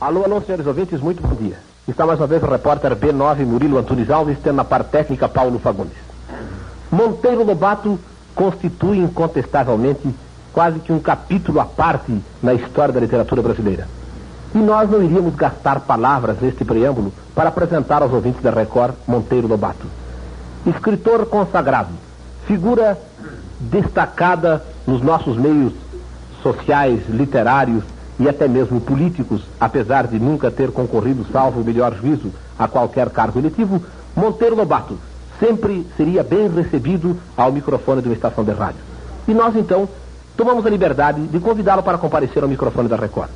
Alô, alô, senhores ouvintes, muito bom dia. Está mais uma vez o repórter B9 Murilo Antunes Alves, tendo na parte técnica Paulo Fagundes. Monteiro Lobato constitui incontestavelmente quase que um capítulo à parte na história da literatura brasileira. E nós não iríamos gastar palavras neste preâmbulo para apresentar aos ouvintes da Record Monteiro Lobato. Escritor consagrado, figura destacada nos nossos meios sociais, literários e até mesmo políticos, apesar de nunca ter concorrido, salvo o melhor juízo, a qualquer cargo eletivo, Monteiro Lobato sempre seria bem recebido ao microfone de uma estação de rádio. E nós, então, tomamos a liberdade de convidá-lo para comparecer ao microfone da Record.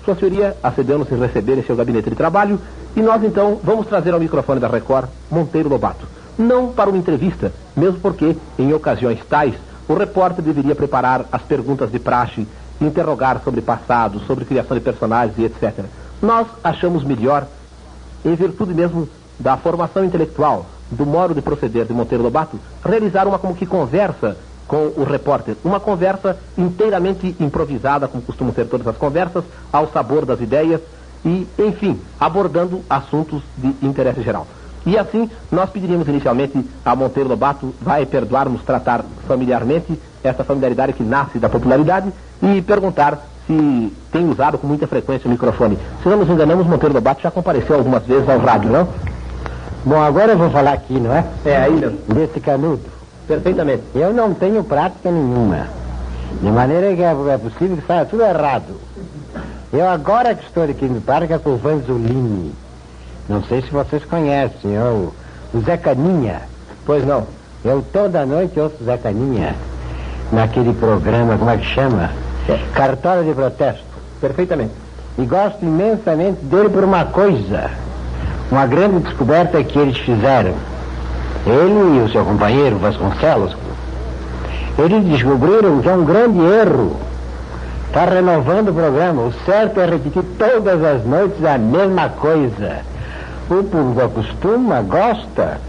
Sua senhoria acedeu-nos em receber em seu gabinete de trabalho e nós, então, vamos trazer ao microfone da Record Monteiro Lobato. Não para uma entrevista, mesmo porque, em ocasiões tais, o repórter deveria preparar as perguntas de praxe, interrogar sobre passado, sobre criação de personagens e etc. Nós achamos melhor, em virtude mesmo da formação intelectual, do modo de proceder de Monteiro Lobato, realizar uma como que conversa com o repórter. Uma conversa inteiramente improvisada, como costumam ser todas as conversas, ao sabor das ideias e, enfim, abordando assuntos de interesse geral. E assim, nós pediríamos inicialmente a Monteiro Lobato, vai perdoar-nos tratar familiarmente essa familiaridade que nasce da popularidade e perguntar se tem usado com muita frequência o microfone. Se não nos enganamos, Monteiro Lobato já compareceu algumas vezes ao rádio, não? Bom, agora eu vou falar aqui, não é? É, aí mesmo. Desse canudo. Perfeitamente. Eu não tenho prática nenhuma. De maneira que é possível que saia tudo errado. Eu agora que estou aqui no parque é com o Vanzolini. Não sei se vocês conhecem, o Zé Caninha. Pois não. Eu toda noite ouço Zé Caninha naquele programa, como é que chama? Cartório de Protesto. Perfeitamente. E gosto imensamente dele por uma coisa. Uma grande descoberta que eles fizeram. Ele e o seu companheiro Vasconcelos, eles descobriram que é um grande erro. Está renovando o programa. O certo é repetir todas as noites a mesma coisa. O público acostuma, gosta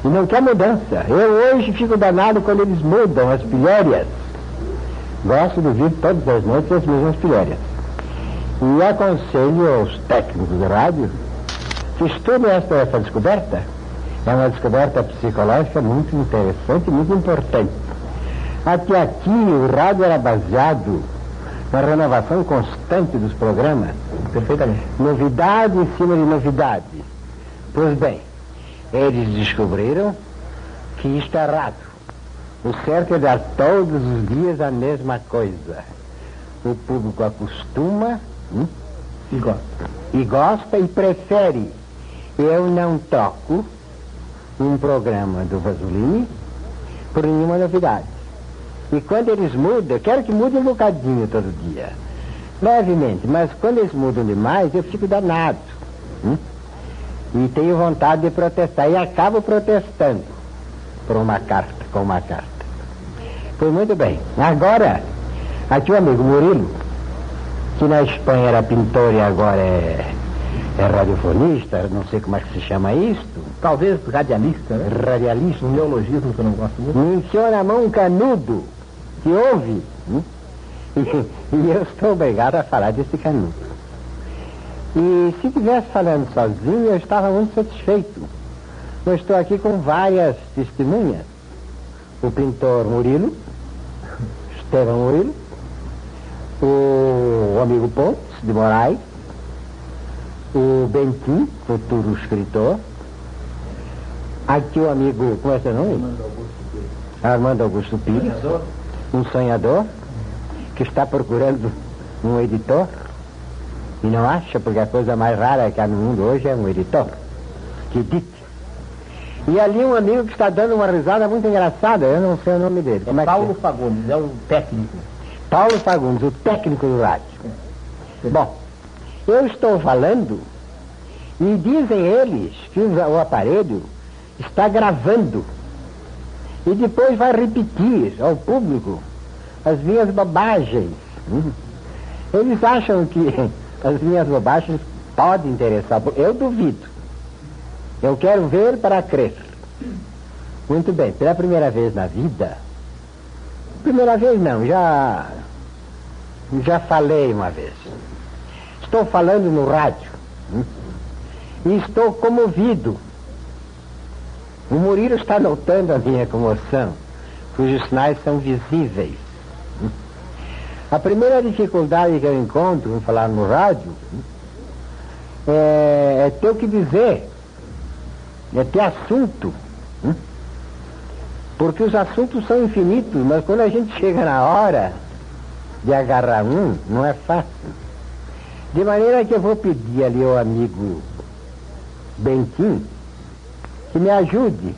e não quer mudança. Eu hoje fico danado quando eles mudam as pilhérias. Gosto de ouvir todas as noites as mesmas pilhérias. E aconselho aos técnicos de rádio que estudem essa descoberta. É uma descoberta psicológica muito interessante e muito importante. Até aqui o rádio era baseado na renovação constante dos programas. Perfeitamente. Novidade em cima de novidade. Pois bem, eles descobriram que isto é errado. O certo é dar todos os dias a mesma coisa. O público acostuma e gosta e prefere. Eu não troco um programa do Vanzolini por nenhuma novidade. E quando eles mudam, eu quero que mudem um bocadinho todo dia. Levemente, mas quando eles mudam demais, eu fico danado. E tenho vontade de protestar. E acabo protestando com uma carta. Pois muito bem. Agora, aqui o amigo Murilo, que na Espanha era pintor e agora é radiofonista, não sei como é que se chama isto. Talvez radialista, né? Radialista. Um neologismo que eu não gosto muito. Me enfiou na mão um canudo que houve. E eu estou obrigado a falar desse canudo. E se estivesse falando sozinho, eu estava muito satisfeito. Eu estou aqui com várias testemunhas. O pintor Murilo, Estevão Murilo, o amigo Pontes de Moraes, o Bentim, futuro escritor, aqui o amigo, como é seu nome? Armando Augusto Pires, um sonhador, que está procurando um editor, e não acha, porque a coisa mais rara que há no mundo hoje é um editor, que edite. E ali um amigo que está dando uma risada muito engraçada, eu não sei o nome dele. É Paulo Fagundes, é um técnico. Paulo Fagundes, o técnico do rádio. Bom, eu estou falando e dizem eles que o aparelho está gravando e depois vai repetir ao público as minhas bobagens. Eles acham que as minhas bobagens podem interessar. Eu duvido. Eu quero ver para crer. Muito bem, pela primeira vez na vida. Primeira vez não, já falei uma vez. estou falando no rádio e estou comovido. O Murilo está notando a minha comoção, cujos sinais são visíveis. A primeira dificuldade que eu encontro em falar no rádio é ter o que dizer, é ter assunto. Porque os assuntos são infinitos, mas quando a gente chega na hora de agarrar um, não é fácil. De maneira que eu vou pedir ali ao amigo Bentim que me ajude,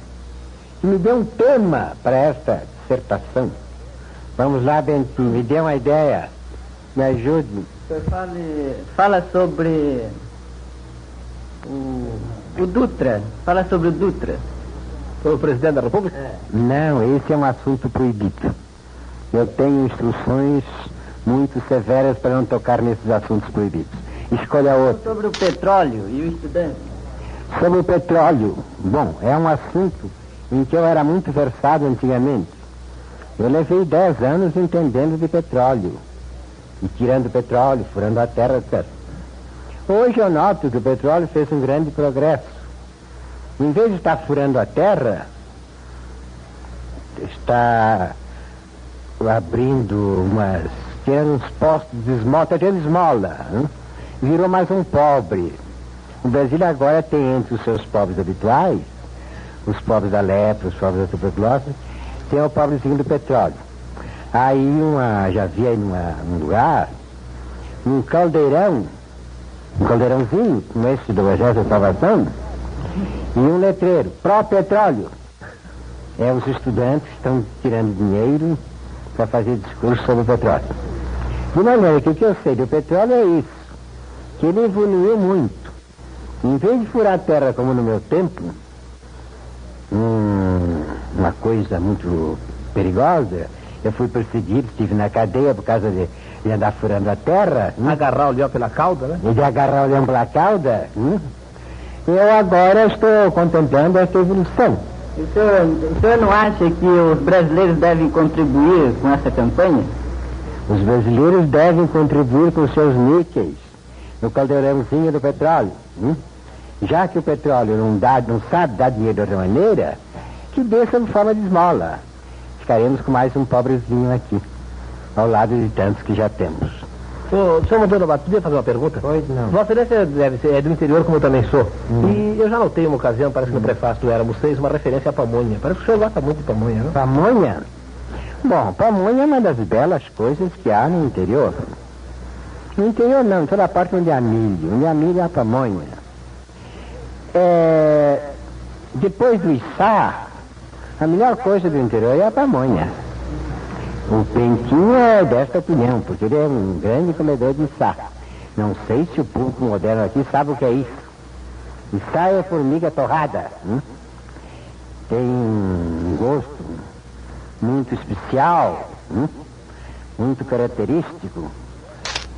que me dê um tema para esta dissertação. Vamos lá, Bentim, me dê uma ideia, me ajude. O senhor fala sobre o Dutra, fala sobre o Dutra. O presidente da República? Não, esse é um assunto proibido. Eu tenho instruções muito severas para não tocar nesses assuntos proibidos. Escolha outro. Sobre o petróleo e o estudante. Sobre o petróleo. Bom, é um assunto em que eu era muito versado antigamente. Eu levei 10 anos entendendo de petróleo. E tirando petróleo, furando a terra, etc. Hoje eu noto que o petróleo fez um grande progresso. Em vez de estar furando a terra, está abrindo tirando uns postos de esmola, está tendo esmola. Virou mais um pobre. O Brasil agora tem entre os seus pobres habituais, os pobres da lepra, os pobres da tuberculose, tem o pobrezinho do petróleo. Aí já vi aí num lugar, um caldeirãozinho, como esse do Exército da Salvação, e um letreiro, pró-petróleo. Os estudantes estão tirando dinheiro para fazer discurso sobre o petróleo. De maneira que o que eu sei do petróleo é isso, que ele evoluiu muito. Em vez de furar a terra como no meu tempo, uma coisa muito perigosa, eu fui perseguido, estive na cadeia por causa de andar furando a terra. Agarrar o leão pela cauda, né? E de agarrar o leão pela cauda. Eu agora estou contemplando essa evolução. O senhor não acha que os brasileiros devem contribuir com essa campanha? Os brasileiros devem contribuir com seus níqueis no caldeirãozinho do petróleo. Já que o petróleo não sabe dar dinheiro de outra maneira, que dê sob forma de esmola. Ficaremos com mais um pobrezinho aqui, ao lado de tantos que já temos. Senhor Monteiro Lobato, podia fazer uma pergunta? Pois não. Vossa Excelência deve ser do interior, como eu também sou. E eu já notei uma ocasião, parece que no prefácio do Éramos Seis, uma referência à pamonha. Parece que o senhor gosta muito de pamonha, não? Pamonha? Bom, pamonha é uma das belas coisas que há no interior. No interior não, toda a parte onde há milho. Onde há milho há pamonha. Depois do içá, a melhor coisa do interior é a pamonha. O Bentinho é desta opinião, porque ele é um grande comedor de içá. Não sei se o público moderno aqui sabe o que é isso. Içá é formiga torrada. Tem um gosto muito especial, muito característico.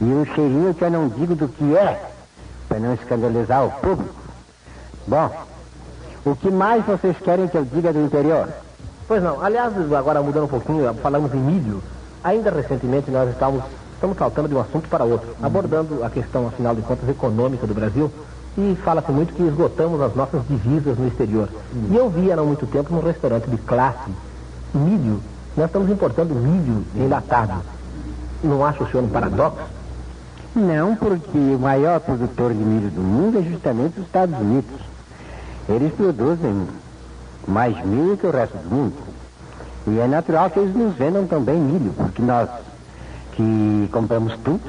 E um cheirinho que eu não digo do que é, para não escandalizar o público. Bom, o que mais vocês querem que eu diga do interior? Pois não. Aliás, agora mudando um pouquinho, falamos em milho. Ainda recentemente nós estamos saltando de um assunto para outro, abordando a questão, afinal de contas, econômica do Brasil. E fala-se muito que esgotamos as nossas divisas no exterior. E eu vi há não muito tempo num restaurante de classe, milho. Nós estamos importando milho enlatado. Não acha o senhor um paradoxo? Não, porque o maior produtor de milho do mundo é justamente os Estados Unidos. Eles produzem mais milho que o resto do mundo. E é natural que eles nos vendam também milho, porque nós que compramos tudo,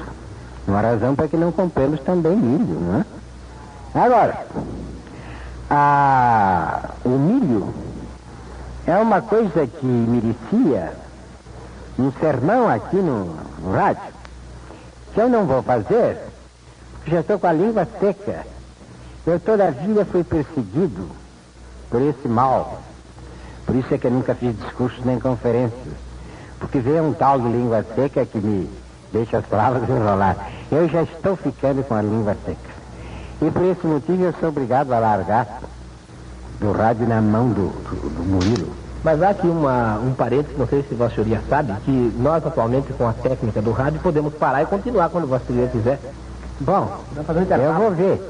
não há razão para que não compremos também milho, não é? Agora, o milho é uma coisa que merecia um sermão aqui no rádio, que eu não vou fazer, porque já estou com a língua seca. Eu toda a vida fui perseguido por esse mal. Por isso é que eu nunca fiz discursos nem conferências. Porque veio um tal de língua seca que me deixa as palavras enrolar. Eu já estou ficando com a língua seca. E por esse motivo eu sou obrigado a largar do rádio na mão do Murilo. Mas há aqui um parênteses, não sei se Vossa Senhoria sabe, que nós atualmente com a técnica do rádio podemos parar e continuar quando Vossa Senhoria quiser. Bom, eu vou ver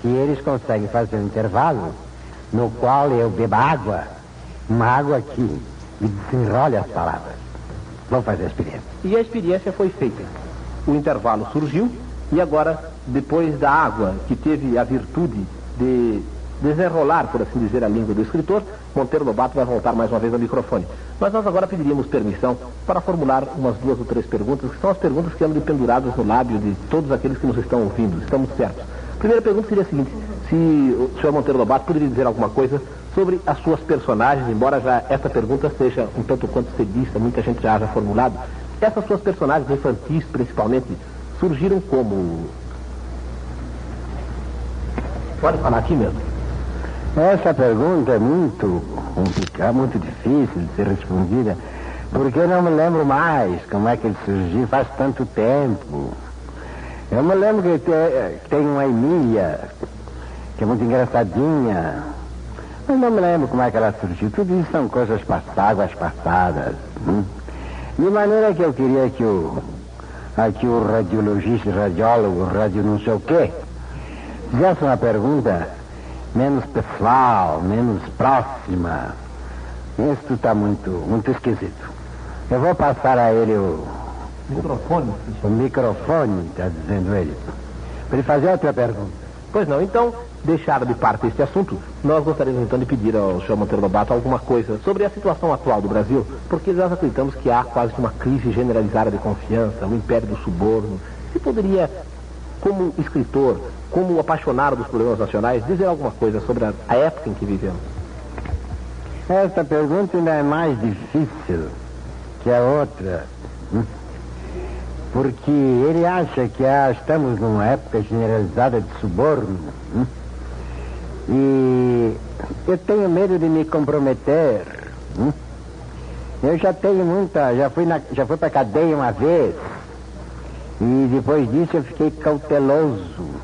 se eles conseguem fazer um intervalo no qual eu beba água, uma água que me desenrole as palavras. Vamos fazer a experiência. E a experiência foi feita. O intervalo surgiu e agora, depois da água, que teve a virtude de desenrolar, por assim dizer, a língua do escritor, Monteiro Lobato vai voltar mais uma vez ao microfone. Mas nós agora pediríamos permissão para formular umas 2 ou 3 perguntas, que são as perguntas que andam penduradas no lábio de todos aqueles que nos estão ouvindo. Estamos certos. A primeira pergunta seria a seguinte: se o senhor Monteiro Lobato poderia dizer alguma coisa sobre as suas personagens, embora já essa pergunta seja um tanto quanto cedista, muita gente já haja formulado. Essas suas personagens infantis, principalmente, surgiram como... Pode falar aqui mesmo. Essa pergunta é muito difícil de ser respondida, porque eu não me lembro mais como é que ele surgiu, faz tanto tempo. Eu me lembro que tem uma Emília, que é muito engraçadinha, mas não me lembro como é que ela surgiu. Tudo isso são coisas águas passadas. De maneira que eu queria que o radiologista, radiólogo, radio não sei o quê, fizesse uma pergunta menos pessoal, menos próxima. Isso está muito esquisito. Eu vou passar a ele o microfone, está dizendo ele, para ele fazer outra pergunta. Pois não, então, deixado de parte este assunto, nós gostaríamos então de pedir ao senhor Monteiro Lobato alguma coisa sobre a situação atual do Brasil, porque nós acreditamos que há quase uma crise generalizada de confiança, o império do suborno. Se poderia, como escritor, como apaixonado dos problemas nacionais, dizer alguma coisa sobre a época em que vivemos? Esta pergunta ainda é mais difícil que a outra, porque ele acha que estamos numa época generalizada de suborno, e eu tenho medo de me comprometer. Eu já tenho já fui para cadeia uma vez, e depois disso eu fiquei cauteloso.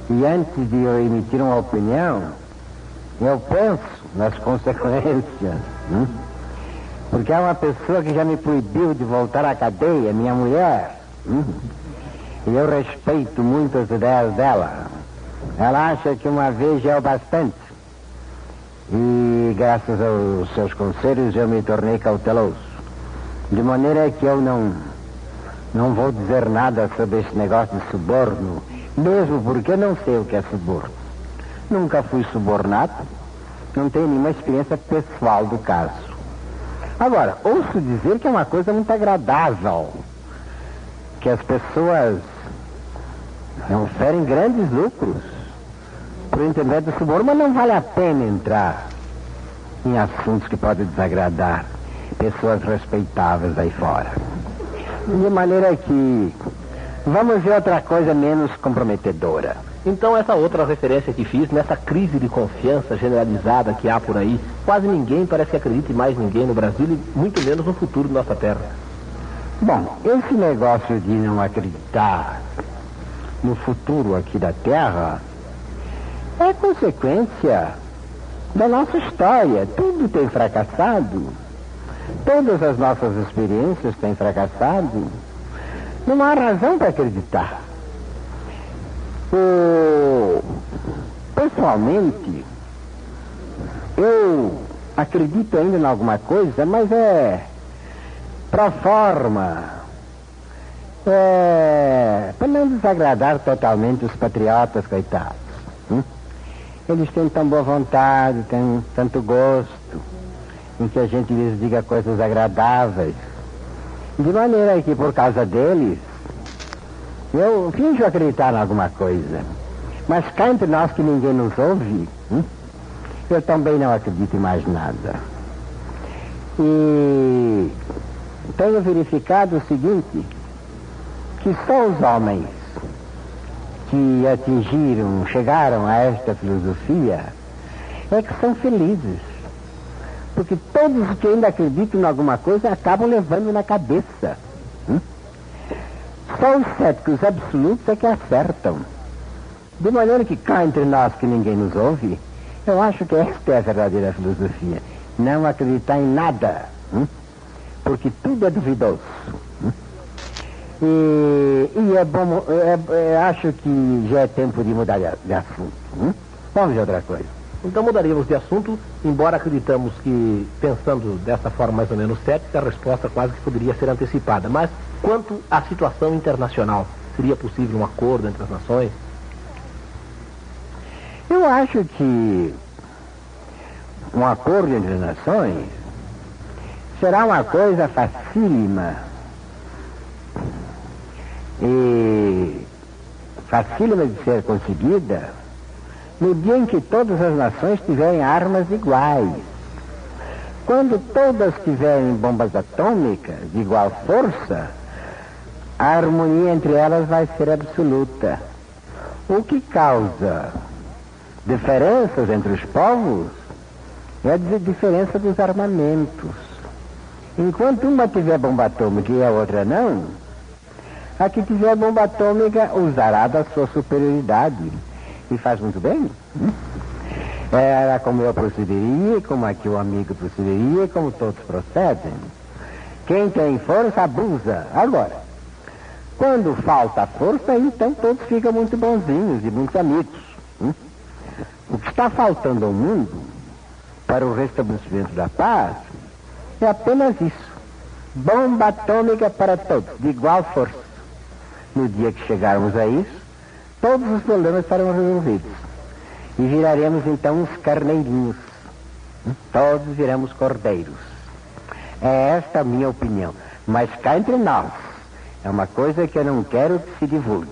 E antes de eu emitir uma opinião, eu penso nas consequências. Porque há uma pessoa que já me proibiu de voltar à cadeia, minha mulher. E eu respeito muito as ideias dela. Ela acha que uma vez já é o bastante. E graças aos seus conselhos eu me tornei cauteloso. De maneira que eu não vou dizer nada sobre esse negócio de suborno, mesmo porque não sei o que é suborno. Nunca fui subornado, não tenho nenhuma experiência pessoal do caso. Agora, ouço dizer que é uma coisa muito agradável, que as pessoas oferem grandes lucros por intermédio do suborno, mas não vale a pena entrar em assuntos que podem desagradar pessoas respeitáveis aí fora. De maneira que vamos ver outra coisa menos comprometedora. Então, essa outra referência que fiz, nessa crise de confiança generalizada que há por aí, quase ninguém parece que acredite mais ninguém no Brasil e muito menos no futuro de nossa terra. Bom, esse negócio de não acreditar no futuro aqui da Terra é consequência da nossa história. Tudo tem fracassado. Todas as nossas experiências têm fracassado. Não há razão para acreditar. Pessoalmente, eu acredito ainda em alguma coisa, mas é pro forma. Para não desagradar totalmente os patriotas, coitados. Eles têm tão boa vontade, têm tanto gosto em que a gente lhes diga coisas agradáveis. De maneira que, por causa deles, eu finjo acreditar em alguma coisa. Mas cá entre nós que ninguém nos ouve, eu também não acredito em mais nada. E tenho verificado o seguinte, que só os homens que chegaram a esta filosofia, é que são felizes. Porque todos os que ainda acreditam em alguma coisa acabam levando na cabeça. Só os céticos absolutos é que acertam. De maneira que cá entre nós que ninguém nos ouve, eu acho que esta é a verdadeira filosofia. Não acreditar em nada. Porque tudo é duvidoso. E é bom, acho que já é tempo de mudar de assunto. Vamos ver outra coisa. Então mudaríamos de assunto, embora acreditamos que, pensando dessa forma mais ou menos cética, a resposta quase que poderia ser antecipada. Mas quanto à situação internacional, seria possível um acordo entre as nações? Eu acho que um acordo entre as nações será uma coisa facílima e facílima de ser conseguida no dia em que todas as nações tiverem armas iguais. Quando todas tiverem bombas atômicas de igual força, a harmonia entre elas vai ser absoluta. O que causa diferenças entre os povos é a diferença dos armamentos. Enquanto uma tiver bomba atômica e a outra não, a que tiver bomba atômica usará da sua superioridade. E faz muito bem. Era como eu procederia, como aqui o amigo procederia, como todos procedem. Quem tem força abusa. Agora, quando falta força, então todos ficam muito bonzinhos e muitos amigos. O que está faltando ao mundo para o restabelecimento da paz é apenas isso. Bomba atômica para todos, de igual força. No dia que chegarmos a isso, todos os problemas estarão resolvidos. E viraremos então uns carneirinhos. Todos viramos cordeiros. É esta a minha opinião. Mas cá entre nós, é uma coisa que eu não quero que se divulgue.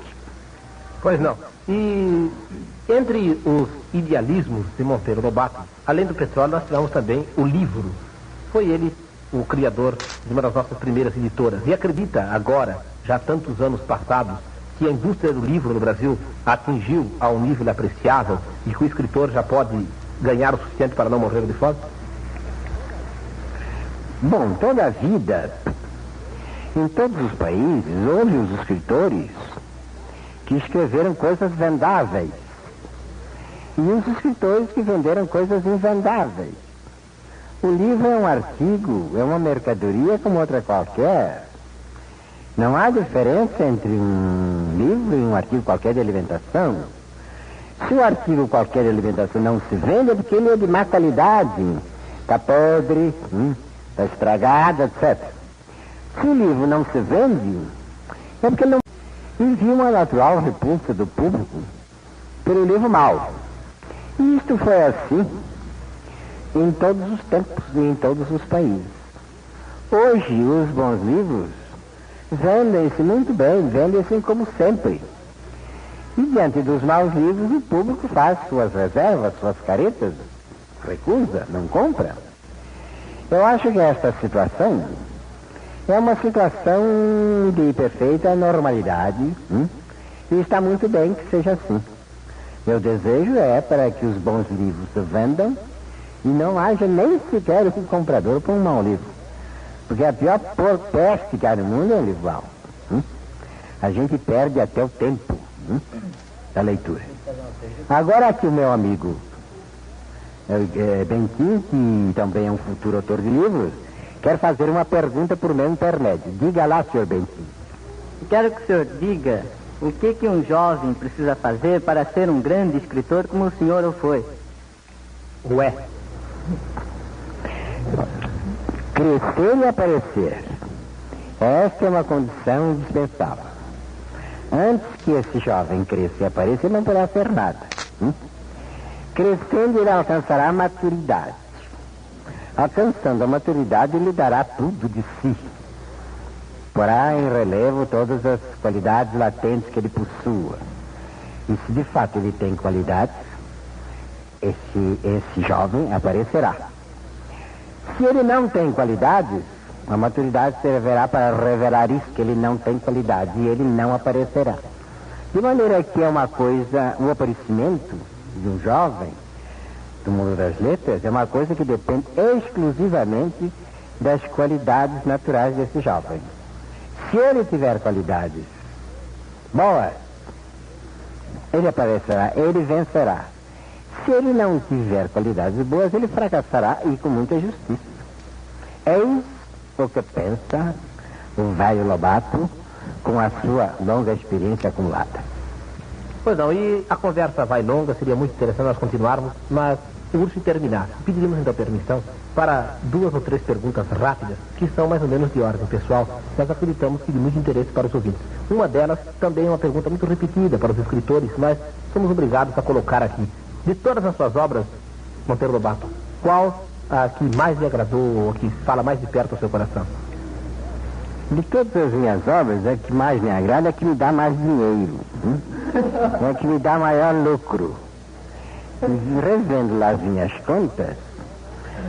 Pois não. E entre os idealismos de Monteiro Lobato, além do petróleo, nós tivemos também o livro. Foi ele o criador de uma das nossas primeiras editoras. E acredita agora, já tantos anos passados, que a indústria do livro no Brasil atingiu a um nível apreciável e que o escritor já pode ganhar o suficiente para não morrer de fome? Bom, toda a vida, em todos os países, houve os escritores que escreveram coisas vendáveis e os escritores que venderam coisas invendáveis. O livro é um artigo, é uma mercadoria como outra qualquer. Não há diferença entre um livro e um artigo qualquer de alimentação. Se o artigo qualquer de alimentação não se vende, é porque ele é de má qualidade, está podre, está estragado, etc. Se o livro não se vende, é porque ele não envia uma natural repulsa do público pelo livro mau. E isto foi assim em todos os tempos e em todos os países. Hoje, os bons livros vendem-se muito bem, vendem-se como sempre. E diante dos maus livros, o público faz suas reservas, suas caretas, recusa, não compra. Eu acho que esta situação é uma situação de perfeita normalidade, e está muito bem que seja assim. Meu desejo é para que os bons livros se vendam e não haja nem sequer um comprador para um mau livro. Porque a pior peste que há no mundo é o livro mau. A gente perde até o tempo da leitura. Agora aqui o meu amigo Benquim, que também é um futuro autor de livros, quer fazer uma pergunta por meu intermédio. Diga lá, senhor Benquim. Quero que o senhor diga o que um jovem precisa fazer para ser um grande escritor como o senhor o foi. Ué. Crescer e aparecer. Esta é uma condição indispensável. Antes que esse jovem cresça e apareça, ele não poderá ser nada. Crescendo, ele alcançará a maturidade. Alcançando a maturidade, ele dará tudo de si. Porá em relevo todas as qualidades latentes que ele possua. E se de fato ele tem qualidades, esse jovem aparecerá. Se ele não tem qualidades, a maturidade servirá para revelar isso, que ele não tem qualidade, e ele não aparecerá. De maneira que é uma coisa, o aparecimento de um jovem do mundo das letras é uma coisa que depende exclusivamente das qualidades naturais desse jovem. Se ele tiver qualidades boas, ele aparecerá, ele vencerá. Se ele não tiver qualidades boas, ele fracassará, e com muita justiça. Eis o que pensa o velho Lobato com a sua longa experiência acumulada. Pois não, e a conversa vai longa, seria muito interessante nós continuarmos, mas urge terminar. Pediríamos então permissão para 2 ou 3 perguntas rápidas, que são mais ou menos de ordem pessoal, mas acreditamos que de muito interesse para os ouvintes. Uma delas também é uma pergunta muito repetida para os escritores, mas somos obrigados a colocar aqui. De todas as suas obras, Monteiro Lobato, qual a que mais lhe agradou, ou que fala mais de perto ao seu coração? De todas as minhas obras, a que mais me agrada é a que me dá mais dinheiro. É a que me dá maior lucro. E revendo lá as minhas contas,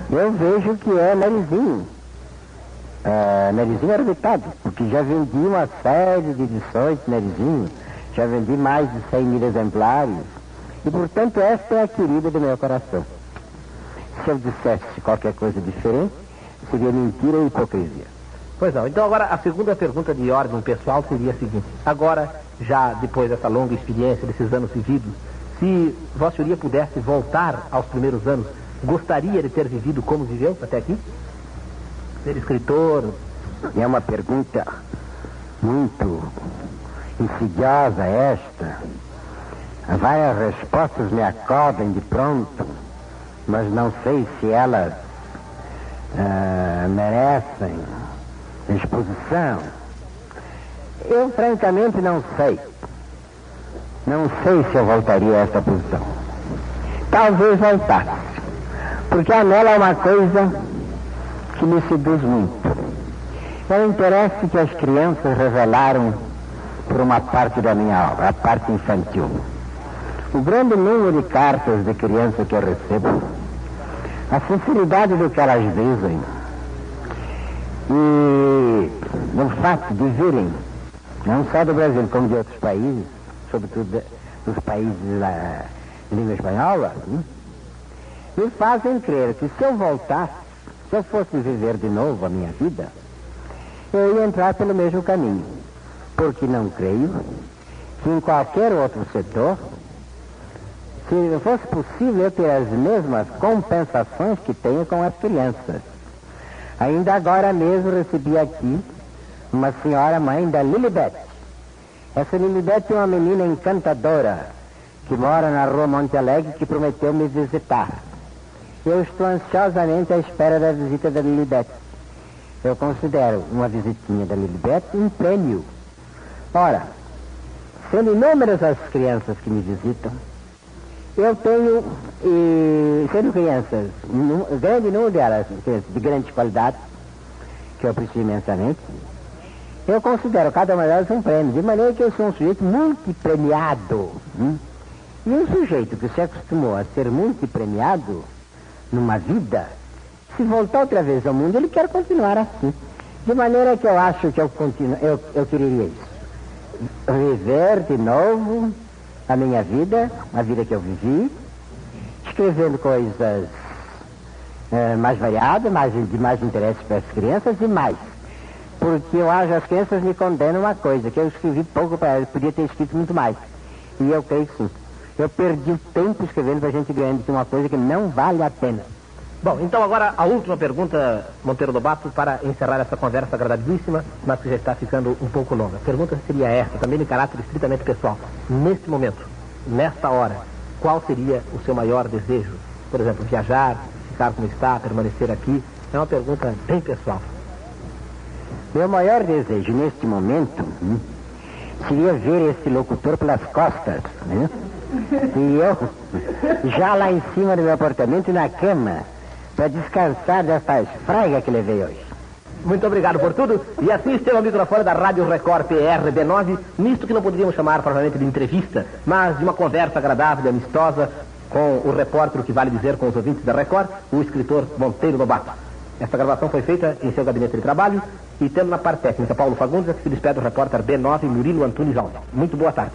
eu vejo que é Narizinho. Narizinho Orbitado, porque já vendi uma série de edições de Narizinho, já vendi mais de 100.000 exemplares, e portanto esta é a querida do meu coração. Se eu dissesse qualquer coisa diferente, seria mentira e hipocrisia. Pois não, então agora a segunda pergunta de ordem pessoal seria a seguinte: agora, já depois dessa longa experiência, desses anos vividos, se Vossa Senhoria pudesse voltar aos primeiros anos, gostaria de ter vivido como viveu até aqui? Ser escritor? É uma pergunta muito insidiosa esta. Várias respostas me acodem de pronto, mas não sei se elas merecem exposição. Eu francamente não sei. Não sei se eu voltaria a essa posição. Talvez voltasse, porque a nela é uma coisa que me seduz muito. É o interesse que as crianças revelaram por uma parte da minha obra, a parte infantil. O grande número de cartas de crianças que eu recebo, a sinceridade do que elas dizem, e o fato de virem, não só do Brasil, como de outros países, sobretudo dos países da língua espanhola, me fazem crer que se eu voltasse, se eu fosse viver de novo a minha vida, eu ia entrar pelo mesmo caminho. Porque não creio que em qualquer outro setor, se fosse possível eu ter as mesmas compensações que tenho com as crianças. Ainda agora mesmo recebi aqui uma senhora mãe da Lilibet. Essa Lilibet é uma menina encantadora que mora na rua Monte Alegre, que prometeu me visitar. Eu estou ansiosamente à espera da visita da Lilibet. Eu considero uma visitinha da Lilibet um prêmio. Ora, sendo inúmeras as crianças que me visitam, eu tenho, sendo crianças, grande número delas, de grande qualidade, que eu aprecio imensamente, eu considero cada uma delas um prêmio, de maneira que eu sou um sujeito multipremiado. E um sujeito que se acostumou a ser multipremiado numa vida, se voltar outra vez ao mundo, ele quer continuar assim. De maneira que eu acho que eu queria isso. Viver de novo a minha vida, a vida que eu vivi, escrevendo coisas mais variadas, de mais interesse para as crianças e mais. Porque eu acho que as crianças me condenam uma coisa, que eu escrevi pouco para elas, podia ter escrito muito mais. E eu creio que sim. Eu perdi o tempo escrevendo para gente grande, que é uma coisa que não vale a pena. Bom, então agora a última pergunta, Monteiro Lobato, para encerrar essa conversa agradabilíssima, mas que já está ficando um pouco longa. A pergunta seria essa, também de caráter estritamente pessoal. Neste momento, nesta hora, qual seria o seu maior desejo? Por exemplo, viajar, ficar como está, permanecer aqui? É uma pergunta bem pessoal. Meu maior desejo neste momento seria ver esse locutor pelas costas, né? E eu já lá em cima do meu apartamento na cama, para descansar dessa esfraga que levei hoje. Muito obrigado por tudo. E assim esteve o microfone da Rádio Record PRB9, nisto que não poderíamos chamar provavelmente de entrevista, mas de uma conversa agradável e amistosa com o repórter, o que vale dizer, com os ouvintes da Record, o escritor Monteiro Lobato. Esta gravação foi feita em seu gabinete de trabalho e tendo na parte técnica Paulo Fagundes, que se despede do repórter B9 Murilo Antunes Alves. Muito boa tarde.